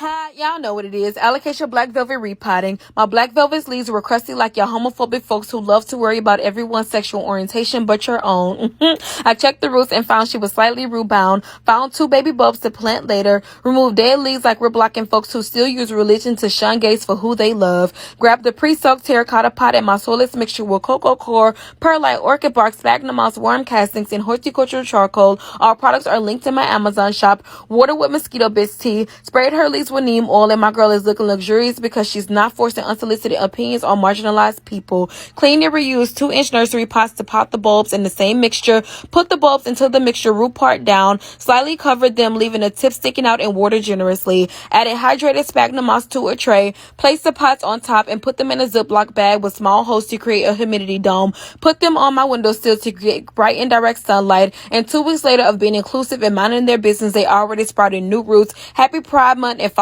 Hi, y'all know what it is. Allocation Black Velvet repotting. My Black Velvet leaves were crusty like your homophobic folks who love to worry about everyone's sexual orientation but your own. I checked the roots and found she was slightly root bound. Found 2 baby bulbs to plant later. Removed dead leaves like we're blocking folks who still use religion to shun gays for who they love. Grabbed the pre-soaked terracotta pot and my soilless mixture with cocoa core, perlite, orchid bark, sphagnum moss, worm castings, and horticultural charcoal. All products are linked in my Amazon shop. Water with mosquito bits tea. Sprayed her leaves with neem oil, and my girl is looking luxurious because she's not forcing unsolicited opinions on marginalized people. Clean and reuse 2-inch nursery pots to pot the bulbs in the same mixture. Put the bulbs into the mixture root part down. Slightly covered them, leaving the tip sticking out, and water generously. Added hydrated sphagnum moss to a tray. Place the pots on top and put them in a Ziploc bag with small holes to create a humidity dome. Put them on my windowsill to get bright and direct sunlight. And 2 weeks later of being inclusive and minding their business, they already sprouted new roots. Happy Pride Month and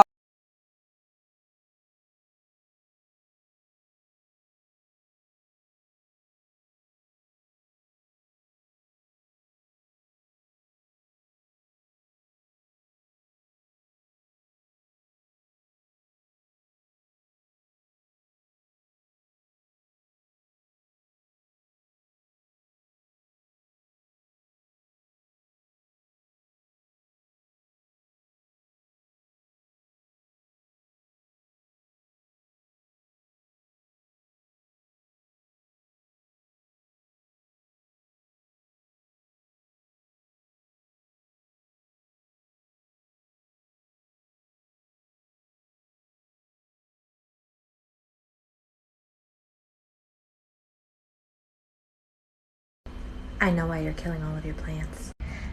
I know why you're killing all of your plants.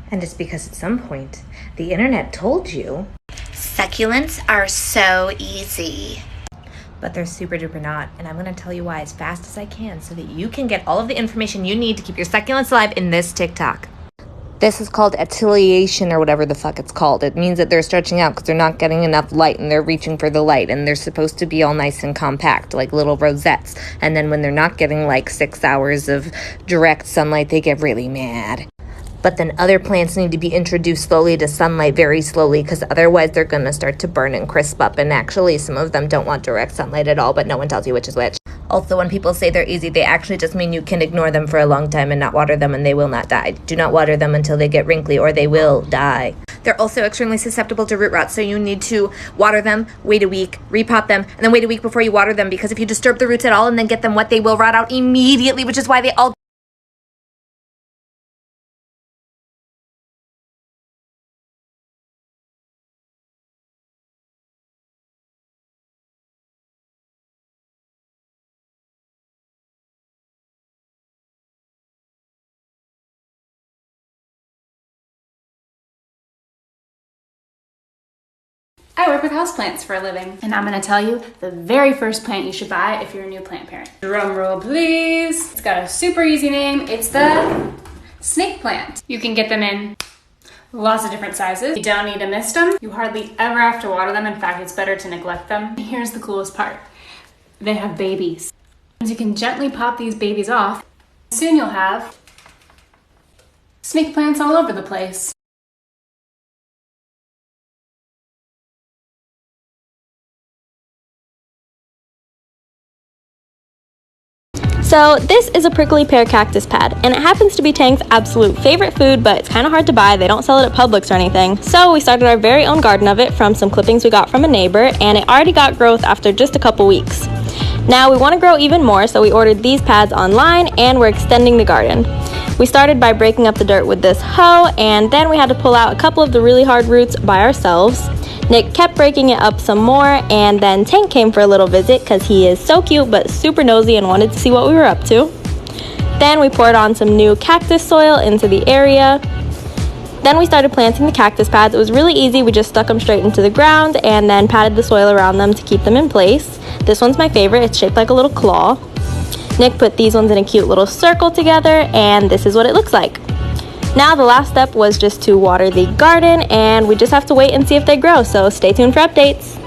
And it's because at some point, the internet told you Succulents are so easy. but they're super duper not. And I'm gonna tell you why as fast as I can so that you can get all of the information you need to keep your succulents alive in this TikTok. This is called ateliation or whatever the fuck it's called. It means that they're stretching out because they're not getting enough light and they're reaching for the light, and they're supposed to be all nice and compact like little rosettes. And then when they're not getting like 6 hours of direct sunlight, they get really mad. But then other plants need to be introduced slowly to sunlight, very slowly, because otherwise they're going to start to burn and crisp up. And actually, some of them don't want direct sunlight at all, but no one tells you which is which. Also, when people say they're easy, they actually just mean you can ignore them for a long time and not water them, and they will not die. Do not water them until they get wrinkly, or they will die. They're also extremely susceptible to root rot, so you need to water them, wait a week, repot them, and then wait a week before you water them, because if you disturb the roots at all and then get them wet, they will rot out immediately, which is why they all I work with houseplants for a living, and I'm gonna tell you the very first plant you should buy if you're a new plant parent. Drum roll, please. It's got a super easy name. It's the snake plant. You can get them in lots of different sizes. You don't need to mist them. You hardly ever have to water them. In fact, it's better to neglect them. Here's the coolest part. They have babies. You can gently pop these babies off. Soon you'll have snake plants all over the place. So this is a prickly pear cactus pad, and it happens to be Tang's absolute favorite food, but it's kind of hard to buy. They don't sell it at Publix or anything. So we started our very own garden of it from some clippings we got from a neighbor, and it already got growth after just a couple weeks. Now we want to grow even more, so we ordered these pads online, and we're extending the garden. We started by breaking up the dirt with this hoe, and then we had to pull out a couple of the really hard roots by ourselves. Nick kept breaking it up some more, and then Tank came for a little visit because he is so cute but super nosy and wanted to see what we were up to. Then we poured on some new cactus soil into the area. Then we started planting the cactus pads. It was really easy. We just stuck them straight into the ground and then patted the soil around them to keep them in place. This one's my favorite. It's shaped like a little claw. Nick put these ones in a cute little circle together, and this is what it looks like. Now the last step was just to water the garden, and we just have to wait and see if they grow, so stay tuned for updates.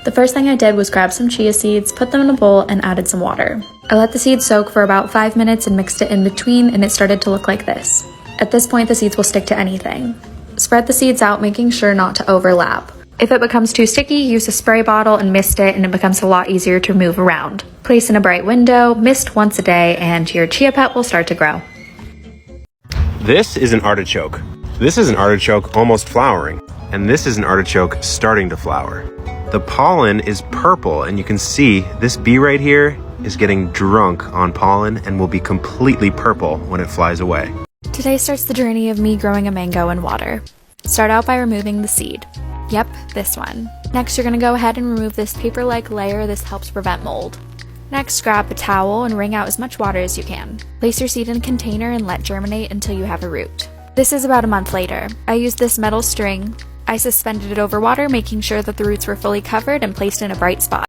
The first thing I did was grab some chia seeds, put them in a bowl, and added some water. I let the seeds soak for about 5 minutes and mixed it in between, and it started to look like this. At this point, the seeds will stick to anything. Spread the seeds out, making sure not to overlap. If it becomes too sticky, use a spray bottle and mist it, and it becomes a lot easier to move around. Place in a bright window, mist once a day, and your chia pet will start to grow. This is an artichoke. This is an artichoke almost flowering, and this is an artichoke starting to flower. The pollen is purple, and you can see this bee right here is getting drunk on pollen and will be completely purple when it flies away. Today starts the journey of me growing a mango in water. Start out by removing the seed. Yep, this one. Next, you're gonna go ahead and remove this paper-like layer. This helps prevent mold. Next, grab a towel and wring out as much water as you can. Place your seed in a container and let germinate until you have a root. This is about a month later. I used this metal string. I suspended it over water, making sure that the roots were fully covered and placed in a bright spot.